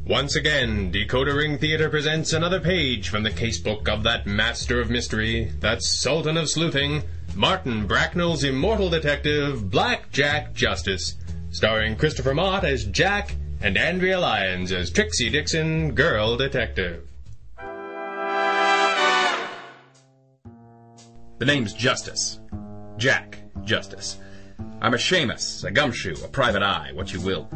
Once again, Decoder Ring Theater presents another page from the casebook of that master of mystery, that sultan of sleuthing, Martin Bracknell's immortal detective, Black Jack Justice, starring Christopher Mott as Jack and Andrea Lyons as Trixie Dixon, girl detective. The name's Justice. Jack Justice. I'm a Seamus, a gumshoe, a private eye, what you will.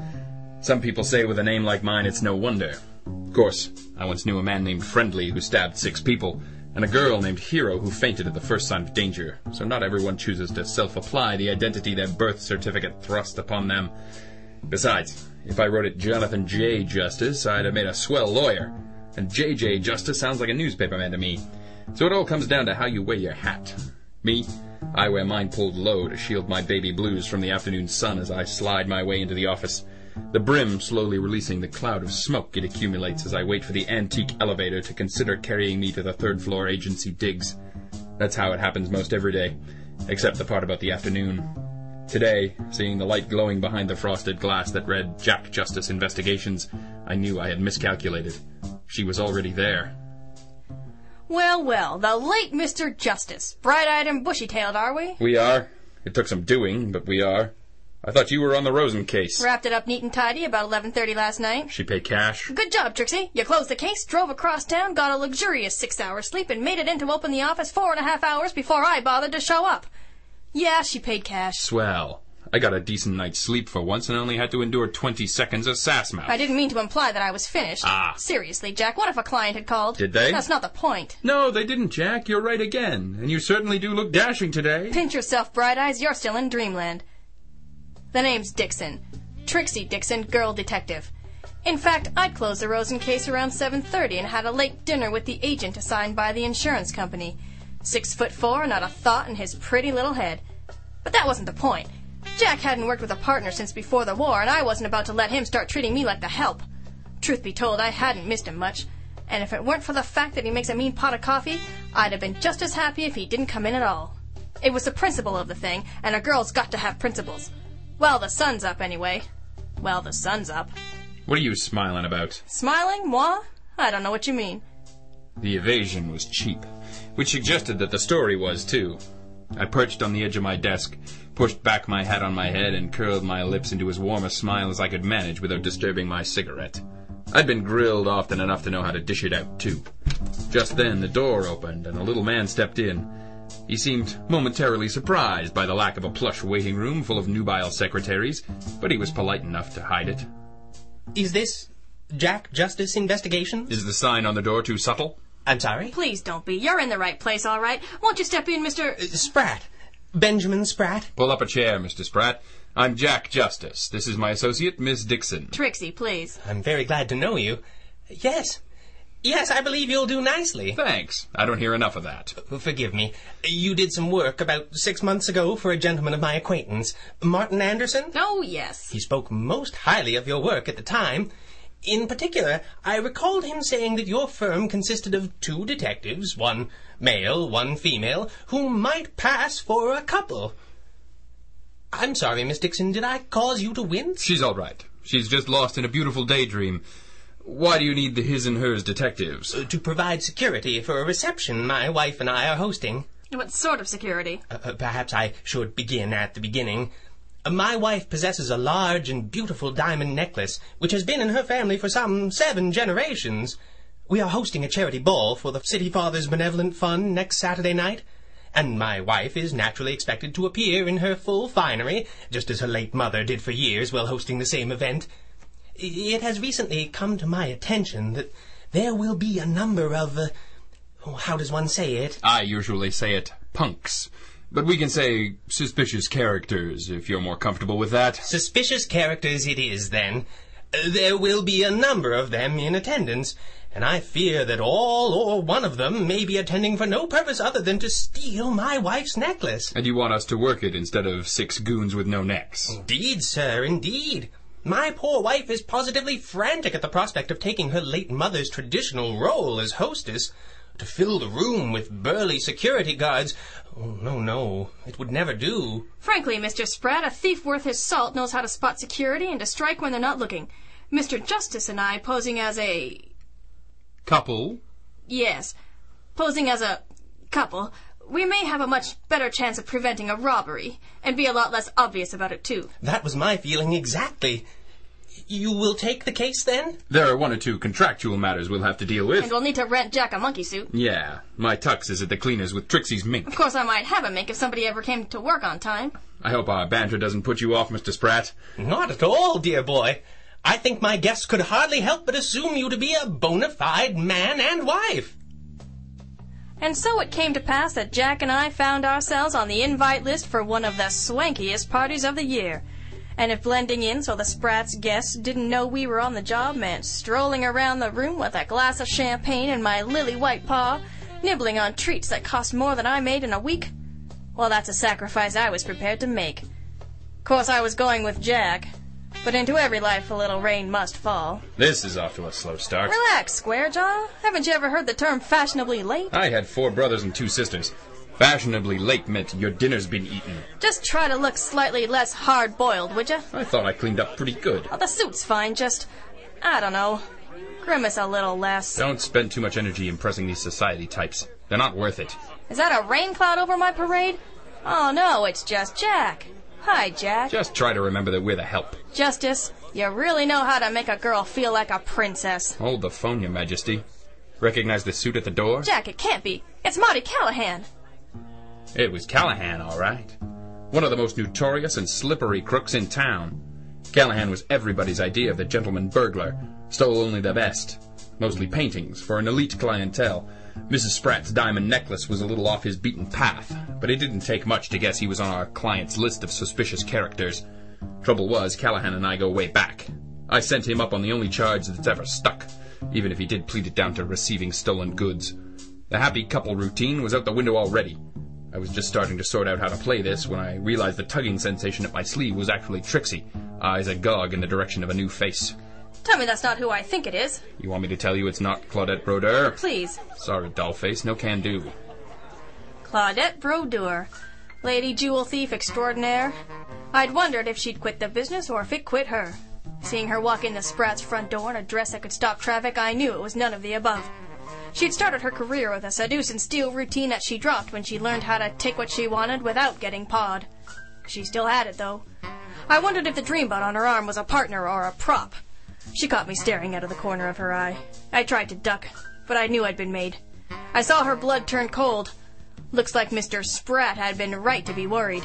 Some people say with a name like mine it's no wonder. Of course, I once knew a man named Friendly who stabbed 6 people, and a girl named Hero who fainted at the first sign of danger, so not everyone chooses to self-apply the identity their birth certificate thrust upon them. Besides, if I wrote it Jonathan J. Justice, I'd have made a swell lawyer, and J.J. Justice sounds like a newspaperman to me. So it all comes down to how you wear your hat. Me, I wear mine pulled low to shield my baby blues from the afternoon sun as I slide my way into the office. The brim slowly releasing the cloud of smoke it accumulates as I wait for the antique elevator to consider carrying me to the 3rd floor agency digs. That's how it happens most every day, except the part about the afternoon. Today, seeing the light glowing behind the frosted glass that read Jack Justice Investigations, I knew I had miscalculated. She was already there. Well, well, the late Mr. Justice. Bright-eyed and bushy-tailed, are we? We are. It took some doing, but we are. I thought you were on the Rosen case. Wrapped it up neat and tidy about 11:30 last night. She pay cash? Good job, Trixie. You closed the case, drove across town, got a luxurious 6-hour sleep, and made it in to open the office 4.5 hours before I bothered to show up. Yeah, she paid cash. Swell. I got a decent night's sleep for once and only had to endure 20 seconds of sass mouth. I didn't mean to imply that I was finished. Ah. Seriously, Jack, what if a client had called? Did they? That's not the point. No, they didn't, Jack. You're right again. And you certainly do look dashing today. Pinch yourself, Bright Eyes. You're still in dreamland. The name's Dixon. Trixie Dixon, girl detective. In fact, I'd closed the Rosen case around 7:30 and had a late dinner with the agent assigned by the insurance company. 6'4", not a thought in his pretty little head. But that wasn't the point. Jack hadn't worked with a partner since before the war, and I wasn't about to let him start treating me like the help. Truth be told, I hadn't missed him much. And if it weren't for the fact that he makes a mean pot of coffee, I'd have been just as happy if he didn't come in at all. It was the principle of the thing, and a girl's got to have principles. Well, the sun's up anyway. Well, the sun's up. What are you smiling about? Smiling? Moi? I don't know what you mean. The evasion was cheap, which suggested that the story was, too. I perched on the edge of my desk, pushed back my hat on my head, and curled my lips into as warm a smile as I could manage without disturbing my cigarette. I'd been grilled often enough to know how to dish it out, too. Just then, the door opened, and a little man stepped in. He seemed momentarily surprised by the lack of a plush waiting room full of nubile secretaries, but he was polite enough to hide it. Is this Jack Justice Investigations? Is the sign on the door too subtle? I'm sorry? Please don't be. You're in the right place, all right. Won't you step in, Mr. Spratt. Benjamin Spratt. Pull up a chair, Mr. Spratt. I'm Jack Justice. This is my associate, Miss Dixon. Trixie, please. I'm very glad to know you. Yes, I believe you'll do nicely. Thanks. I don't hear enough of that. Forgive me. You did some work about 6 months ago for a gentleman of my acquaintance, Martin Anderson? Oh, yes. He spoke most highly of your work at the time. In particular, I recalled him saying that your firm consisted of 2 detectives, one male, one female, who might pass for a couple. I'm sorry, Miss Dixon, did I cause you to wince? She's all right. She's just lost in a beautiful daydream. Why do you need the his and hers detectives? To provide security for a reception my wife and I are hosting. What sort of security? Perhaps I should begin at the beginning. My wife possesses a large and beautiful diamond necklace, which has been in her family for some 7 generations. We are hosting a charity ball for the City Fathers Benevolent Fund next Saturday night, and my wife is naturally expected to appear in her full finery, just as her late mother did for years while hosting the same event. It has recently come to my attention that there will be a number of, how does one say it? I usually say it, punks. But we can say suspicious characters, if you're more comfortable with that. Suspicious characters it is, then. There will be a number of them in attendance, and I fear that all or one of them may be attending for no purpose other than to steal my wife's necklace. And you want us to work it instead of 6 goons with no necks. Indeed, sir, indeed. My poor wife is positively frantic at the prospect of taking her late mother's traditional role as hostess. To fill the room with burly security guards. Oh, no, it would never do. Frankly, Mr. Spratt, a thief worth his salt knows how to spot security and to strike when they're not looking. Mr. Justice and I posing as a... Couple? Yes, posing as a couple, we may have a much better chance of preventing a robbery, and be a lot less obvious about it, too. That was my feeling exactly. You will take the case, then? There are one or two contractual matters we'll have to deal with. And we'll need to rent Jack a monkey suit. Yeah, my tux is at the cleaners with Trixie's mink. Of course, I might have a mink if somebody ever came to work on time. I hope our banter doesn't put you off, Mr. Spratt. Not at all, dear boy. I think my guests could hardly help but assume you to be a bona fide man and wife. And so it came to pass that Jack and I found ourselves on the invite list for one of the swankiest parties of the year. And if blending in so the Spratts' guests didn't know we were on the job meant strolling around the room with a glass of champagne in my lily-white paw, nibbling on treats that cost more than I made in a week, well, that's a sacrifice I was prepared to make. Of course, I was going with Jack, but into every life a little rain must fall. This is off to a slow start. Relax, Squarejaw. Haven't you ever heard the term fashionably late? I had 4 brothers and 2 sisters. Fashionably late meant your dinner's been eaten. Just try to look slightly less hard-boiled, would you? I thought I cleaned up pretty good. Oh, the suit's fine, just, I don't know, grimace a little less. Don't spend too much energy impressing these society types. They're not worth it. Is that a rain cloud over my parade? Oh, no, it's just Jack. Hi, Jack. Just try to remember that we're the help. Justice, you really know how to make a girl feel like a princess. Hold the phone, Your Majesty. Recognize the suit at the door? Jack, it can't be. It's Marty Callahan. It was Callahan, all right. One of the most notorious and slippery crooks in town. Callahan was everybody's idea of the gentleman burglar. Stole only the best. Mostly paintings for an elite clientele. Mrs. Spratt's diamond necklace was a little off his beaten path, but it didn't take much to guess he was on our client's list of suspicious characters. Trouble was, Callahan and I go way back. I sent him up on the only charge that's ever stuck, even if he did plead it down to receiving stolen goods. The happy couple routine was out the window already. I was just starting to sort out how to play this when I realized the tugging sensation at my sleeve was actually Trixie, eyes agog in the direction of a new face. Tell me that's not who I think it is. You want me to tell you it's not Claudette Brodeur? Please. Sorry, dollface, no can do. Claudette Brodeur, lady jewel thief extraordinaire. I'd wondered if she'd quit the business or if it quit her. Seeing her walk in the Spratt's front door in a dress that could stop traffic, I knew it was none of the above. She'd started her career with a seduce and steal routine that she dropped when she learned how to take what she wanted without getting pawed. She still had it, though. I wondered if the dreambot on her arm was a partner or a prop. She caught me staring out of the corner of her eye. I tried to duck, but I knew I'd been made. I saw her blood turn cold. Looks like Mr. Spratt had been right to be worried.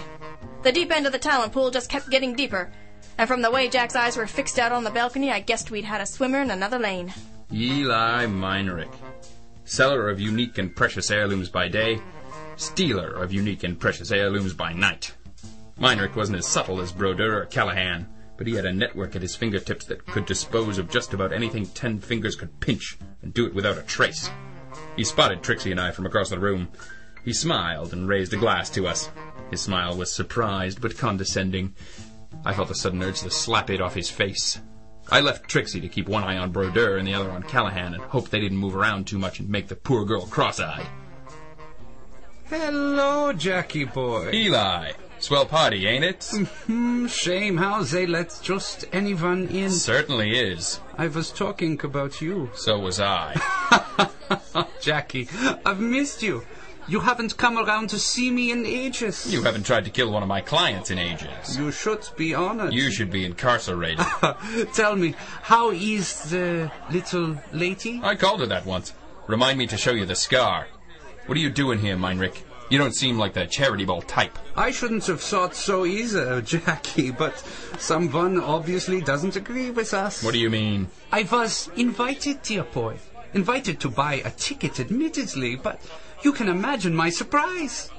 The deep end of the talent pool just kept getting deeper, and from the way Jack's eyes were fixed out on the balcony, I guessed we'd had a swimmer in another lane. Eli Meinrich. Seller of unique and precious heirlooms by day, stealer of unique and precious heirlooms by night. Meinrich wasn't as subtle as Brodeur or Callahan, but he had a network at his fingertips that could dispose of just about anything 10 fingers could pinch, and do it without a trace. He spotted Trixie and I from across the room. He smiled and raised a glass to us. His smile was surprised but condescending. I felt a sudden urge to slap it off his face. I left Trixie to keep one eye on Brodeur and the other on Callahan and hoped they didn't move around too much and make the poor girl cross-eyed. Hello, Jackie boy. Eli, swell party, ain't it? Shame how they let just anyone in. Certainly is. I was talking about you. So was I. Jackie, I've missed you. You haven't come around to see me in ages. You haven't tried to kill one of my clients in ages. You should be honored. You should be incarcerated. Tell me, how is the little lady? I called her that once. Remind me to show you the scar. What are you doing here, Meinrich? You don't seem like the charity ball type. I shouldn't have thought so either, Jackie, but someone obviously doesn't agree with us. What do you mean? I was invited, dear boy. Invited to buy a ticket, admittedly, but you can imagine my surprise.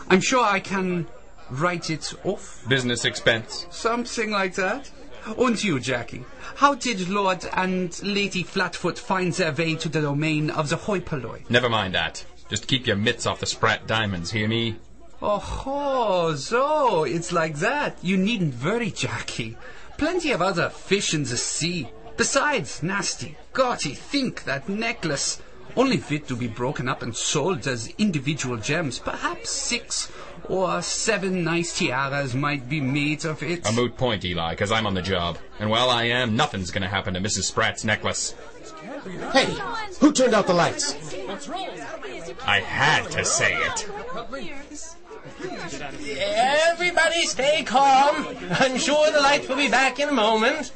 I'm sure I can write it off. Business expense. Something like that. And you, Jackie, how did Lord and Lady Flatfoot find their way to the domain of the hoi polloi? Never mind that. Just keep your mitts off the Spratt diamonds, hear me? Oh, so it's like that. You needn't worry, Jackie. Plenty of other fish in the sea. Besides, nasty, gaudy, think that necklace. Only fit to be broken up and sold as individual gems, perhaps 6 or 7 nice tiaras might be made of it. A moot point, Eli, because I'm on the job. And while I am, nothing's going to happen to Mrs. Spratt's necklace. Hey, who turned out the lights? I had to say it. Everybody stay calm. I'm sure the lights will be back in a moment.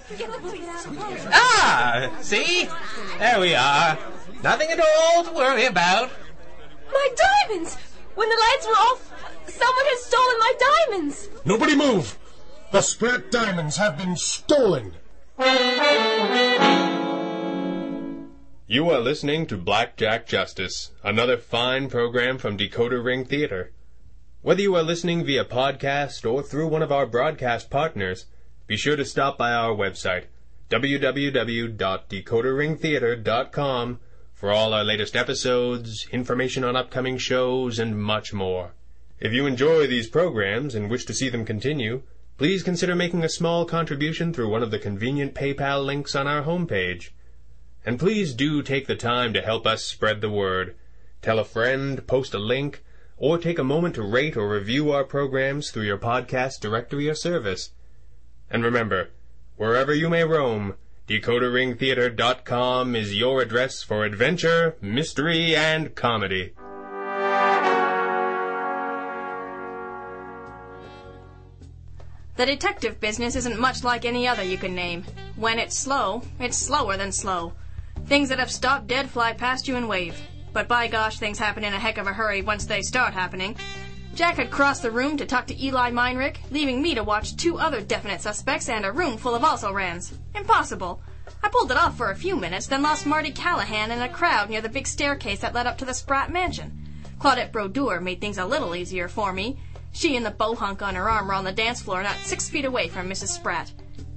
Ah, see? There we are. Nothing at all to worry about. My diamonds! When the lights were off, someone had stolen my diamonds! Nobody move! The Spratt diamonds have been stolen! You are listening to Black Jack Justice, another fine program from Decoder Ring Theater. Whether you are listening via podcast or through one of our broadcast partners, be sure to stop by our website, www.decoderringtheater.com, for all our latest episodes, information on upcoming shows, and much more. If you enjoy these programs and wish to see them continue, please consider making a small contribution through one of the convenient PayPal links on our homepage. And please do take the time to help us spread the word. Tell a friend, post a link, or take a moment to rate or review our programs through your podcast directory or service. And remember, wherever you may roam, DecoderRingTheater.com is your address for adventure, mystery, and comedy. The detective business isn't much like any other you can name. When it's slow, it's slower than slow. Things that have stopped dead fly past you in wave. But by gosh, things happen in a heck of a hurry once they start happening. Jack had crossed the room to talk to Eli Meinrich, leaving me to watch 2 other definite suspects and a room full of also-rans. Impossible. I pulled it off for a few minutes, then lost Marty Callahan in a crowd near the big staircase that led up to the Spratt mansion. Claudette Brodeur made things a little easier for me. She and the bohunk on her arm were on the dance floor not 6 feet away from Mrs. Spratt.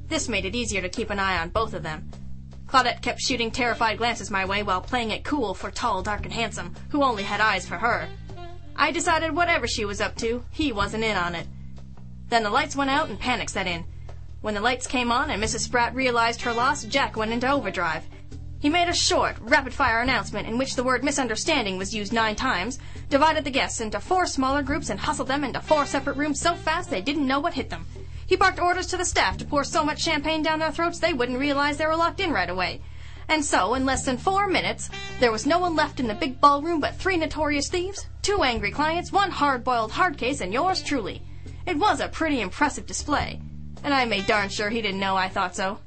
This made it easier to keep an eye on both of them. Claudette kept shooting terrified glances my way while playing it cool for Tall, Dark, and Handsome, who only had eyes for her. I decided whatever she was up to, he wasn't in on it. Then the lights went out and panic set in. When the lights came on and Mrs. Spratt realized her loss, Jack went into overdrive. He made a short, rapid-fire announcement in which the word misunderstanding was used 9 times, divided the guests into 4 smaller groups, and hustled them into 4 separate rooms so fast they didn't know what hit them. He barked orders to the staff to pour so much champagne down their throats they wouldn't realize they were locked in right away. And so, in less than 4 minutes, there was no one left in the big ballroom but 3 notorious thieves, 2 angry clients, 1 hard-boiled hard case, and yours truly. It was a pretty impressive display, and I made darn sure he didn't know I thought so.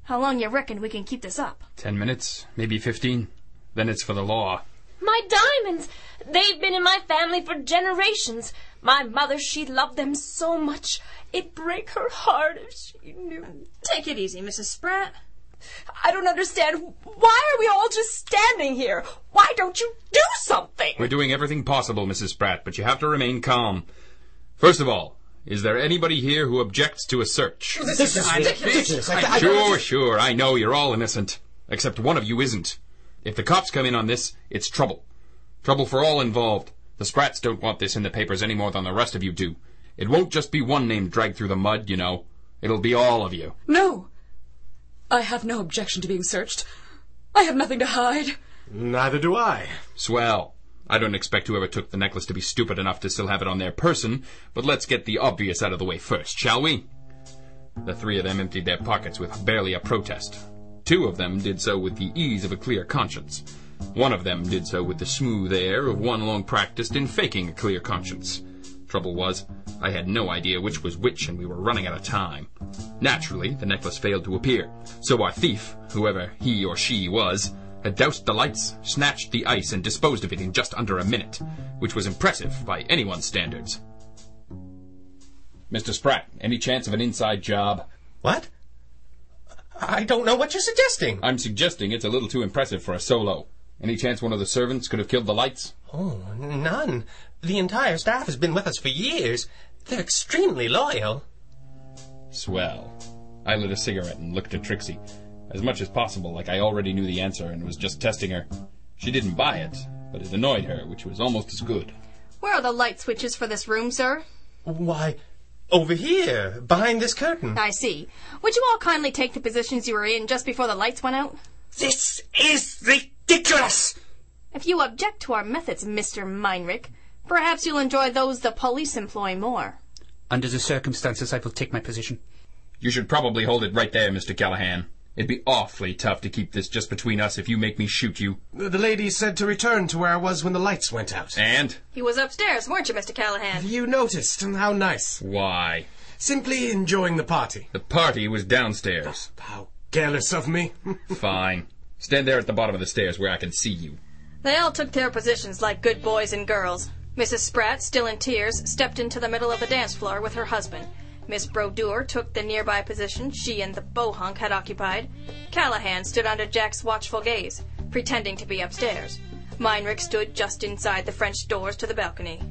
How long you reckon we can keep this up? 10 minutes, maybe 15. Then it's for the law. My diamonds! They've been in my family for generations. My mother, she loved them so much. It'd break her heart if she knew. Take it easy, Mrs. Spratt. I don't understand. Why are we all just standing here? Why don't you do something? We're doing everything possible, Mrs. Spratt, but you have to remain calm. First of all, is there anybody here who objects to a search? This is ridiculous. Sure, I know you're all innocent. Except one of you isn't. If the cops come in on this, it's trouble. Trouble for all involved. The Spratts don't want this in the papers any more than the rest of you do. It won't just be one name dragged through the mud, you know. It'll be all of you. No. I have no objection to being searched. I have nothing to hide. Neither do I. Swell. I don't expect whoever took the necklace to be stupid enough to still have it on their person, but let's get the obvious out of the way first, shall we? The 3 of them emptied their pockets with barely a protest. 2 of them did so with the ease of a clear conscience. 1 of them did so with the smooth air of one long practiced in faking a clear conscience. Trouble was, I had no idea which was which, and we were running out of time. Naturally, the necklace failed to appear, so our thief, whoever he or she was, had doused the lights, snatched the ice, and disposed of it in just under a minute, which was impressive by anyone's standards. Mr. Spratt, any chance of an inside job? What? I don't know what you're suggesting. I'm suggesting it's a little too impressive for a solo. Any chance one of the servants could have killed the lights? Oh, none. The entire staff has been with us for years. They're extremely loyal. Swell. I lit a cigarette and looked at Trixie. As much as possible, like I already knew the answer and was just testing her. She didn't buy it, but it annoyed her, which was almost as good. Where are the light switches for this room, sir? Why, over here, behind this curtain. I see. Would you all kindly take the positions you were in just before the lights went out? This is ridiculous! If you object to our methods, Mr. Meinrich, Perhaps you'll enjoy those the police employ more. Under the circumstances, I will take my position. You should probably hold it right there, Mr. Callahan. It'd be awfully tough to keep this just between us if you make me shoot you. The lady said to return to where I was when the lights went out. And? He was upstairs, weren't you, Mr. Callahan? You noticed, and how nice. Why? Simply enjoying the party. The party was downstairs. How careless of me. Fine. Stand there at the bottom of the stairs where I can see you. They all took their positions like good boys and girls. Mrs. Spratt, still in tears, stepped into the middle of the dance floor with her husband. Miss Brodeur took the nearby position she and the bohunk had occupied. Callahan stood under Jack's watchful gaze, pretending to be upstairs. Meinrich stood just inside the French doors to the balcony.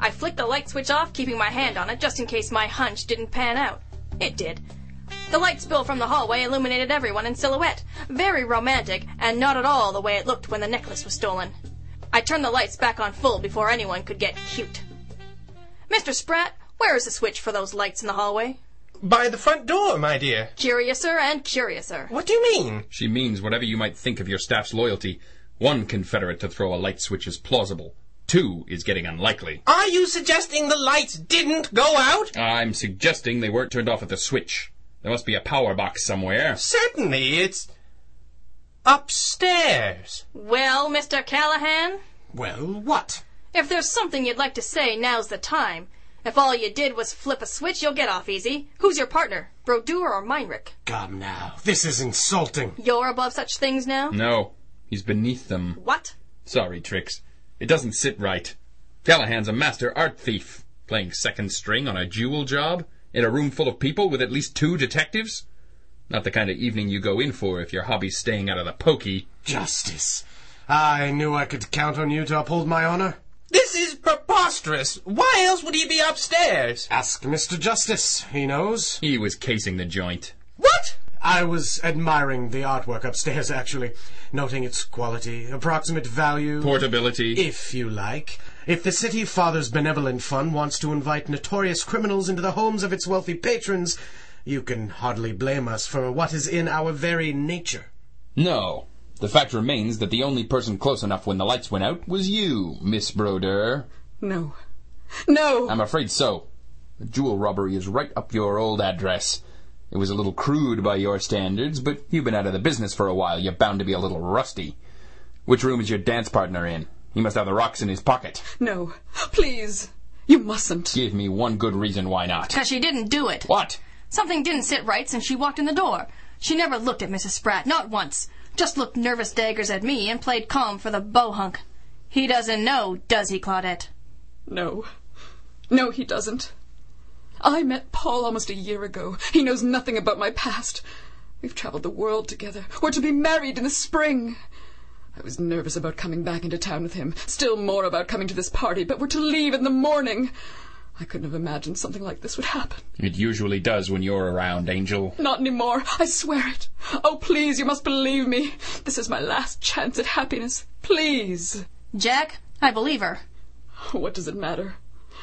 I flicked the light switch off, keeping my hand on it just in case my hunch didn't pan out. It did. The light spill from the hallway illuminated everyone in silhouette. Very romantic, and not at all the way it looked when the necklace was stolen. I turned the lights back on full before anyone could get cute. Mr. Spratt, where is the switch for those lights in the hallway? By the front door, my dear. Curiouser and curiouser. What do you mean? She means whatever you might think of your staff's loyalty. 1 Confederate to throw a light switch is plausible. 2 is getting unlikely. Are you suggesting the lights didn't go out? I'm suggesting they weren't turned off at the switch. There must be a power box somewhere. Certainly, it's upstairs. Well, Mr. Callahan? Well, what? If there's something you'd like to say, now's the time. If all you did was flip a switch, you'll get off easy. Who's your partner, Brodeur or Meinrich? Come now, this is insulting. You're above such things now? No, he's beneath them. What? Sorry, Trix. It doesn't sit right. Callahan's a master art thief, playing second string on a jewel job in a room full of people with at least 2 detectives. Not the kind of evening you go in for if your hobby's staying out of the pokey. Justice. I knew I could count on you to uphold my honor. This is preposterous. Why else would he be upstairs? Ask Mr. Justice. He knows. He was casing the joint. What? I was admiring the artwork upstairs, actually, noting its quality, approximate value... Portability. If you like. If the City Fathers Benevolent Fund wants to invite notorious criminals into the homes of its wealthy patrons, you can hardly blame us for what is in our very nature. No. The fact remains that the only person close enough when the lights went out was you, Miss Brodeur. No. No! I'm afraid so. The jewel robbery is right up your old address. It was a little crude by your standards, but you've been out of the business for a while. You're bound to be a little rusty. Which room is your dance partner in? He must have the rocks in his pocket. No. Please. You mustn't. Give me one good reason why not. 'Cause she didn't do it. What? Something didn't sit right since she walked in the door. She never looked at Mrs. Spratt, not once. Just looked nervous daggers at me and played calm for the bohunk. He doesn't know, does he, Claudette? No. No, he doesn't. I met Paul almost a year ago. He knows nothing about my past. We've traveled the world together. We're to be married in the spring. I was nervous about coming back into town with him, still more about coming to this party, but we're to leave in the morning. I couldn't have imagined something like this would happen. It usually does when you're around, Angel. Not anymore. I swear it. Oh, please, you must believe me. This is my last chance at happiness. Please. Jack, I believe her. What does it matter?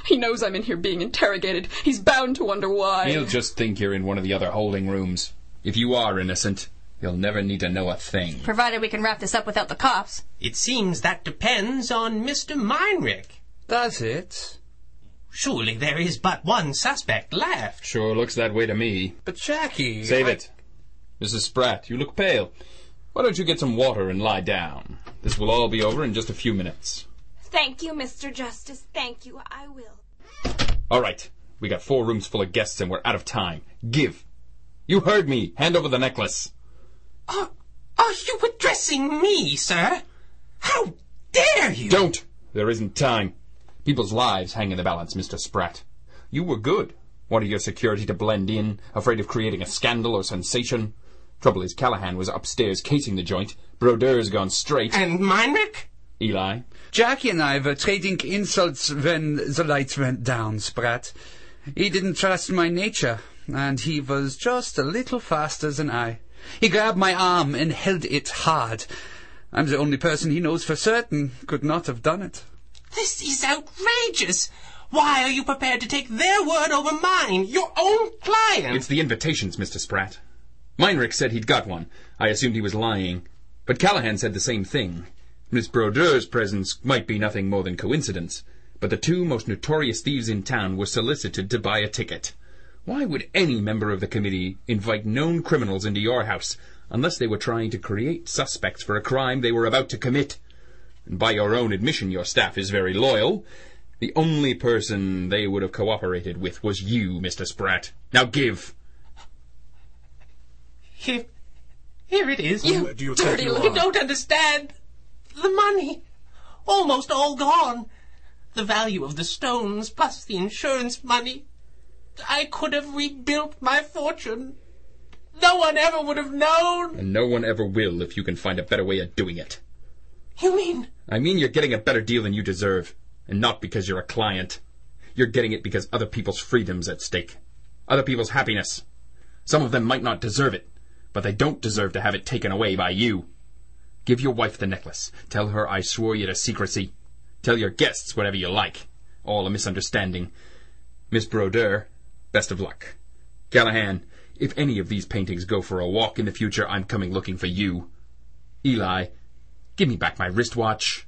He knows I'm in here being interrogated. He's bound to wonder why. He'll just think you're in one of the other holding rooms. If you are innocent, he'll never need to know a thing. Provided we can wrap this up without the cops. It seems that depends on Mr. Meinrich. Does it? Surely there is but one suspect left. Sure looks that way to me. But Jackie... Save it. Mrs. Spratt, you look pale. Why don't you get some water and lie down? This will all be over in just a few minutes. Thank you, Mr. Justice. Thank you. I will. All right. We got 4 rooms full of guests and we're out of time. Give. You heard me. Hand over the necklace. Are you addressing me, sir? How dare you? Don't. There isn't time. People's lives hang in the balance, Mr. Spratt. You were good. Wanted your security to blend in, afraid of creating a scandal or sensation. Trouble is, Callahan was upstairs casing the joint. Brodeur's gone straight. And Meinrich? Eli? Jackie and I were trading insults when the lights went down, Spratt. He didn't trust my nature, and he was just a little faster than I. He grabbed my arm and held it hard. I'm the only person he knows for certain could not have done it. This is outrageous. Why are you prepared to take their word over mine, your own client? It's the invitations, Mr. Spratt. Meinrich said he'd got one. I assumed he was lying. But Callahan said the same thing. Miss Brodeur's presence might be nothing more than coincidence. but the two most notorious thieves in town were solicited to buy a ticket. Why would any member of the committee invite known criminals into your house unless they were trying to create suspects for a crime they were about to commit? And by your own admission, your staff is very loyal. The only person they would have cooperated with was you, Mr. Spratt. Now give. Here it is. You Do you dirty think you little... are? You don't understand. The money. Almost all gone. The value of the stones plus the insurance money. I could have rebuilt my fortune. No one ever would have known. And no one ever will if you can find a better way of doing it. You mean? I mean you're getting a better deal than you deserve. And not because you're a client. You're getting it because other people's freedom's at stake. Other people's happiness. Some of them might not deserve it, but they don't deserve to have it taken away by you. Give your wife the necklace. Tell her I swore you to secrecy. Tell your guests whatever you like. All a misunderstanding. Miss Brodeur, best of luck. Callahan, if any of these paintings go for a walk in the future, I'm coming looking for you. Eli, give me back my wristwatch.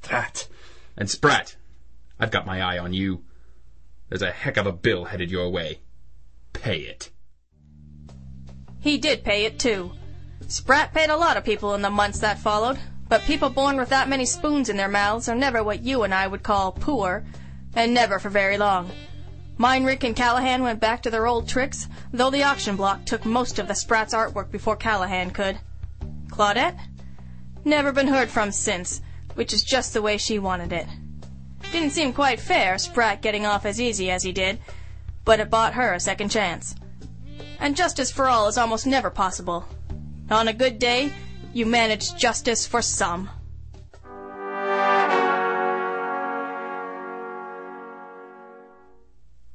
That. And Spratt, I've got my eye on you. There's a heck of a bill headed your way. Pay it. He did pay it, too. Spratt paid a lot of people in the months that followed, but people born with that many spoons in their mouths are never what you and I would call poor, and never for very long. Meinrich and Callahan went back to their old tricks, though the auction block took most of the Spratt's artwork before Callahan could. Claudette? Never been heard from since, which is just the way she wanted it. Didn't seem quite fair, Spratt getting off as easy as he did, but it bought her a second chance. And justice for all is almost never possible. On a good day, you manage justice for some.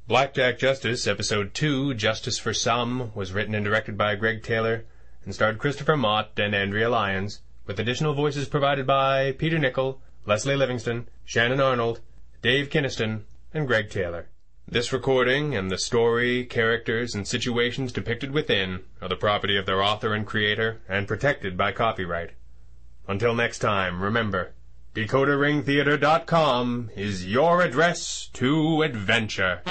Blackjack Justice, Episode 2, Justice for Some, was written and directed by Greg Taylor and starred Christopher Mott and Andrea Lyons, with additional voices provided by Peter Nichol, Leslie Livingston, Shannon Arnold, Dave Kinniston, and Greg Taylor. This recording and the story, characters, and situations depicted within are the property of their author and creator and protected by copyright. Until next time, remember, DecoderRingTheater.com is your address to adventure.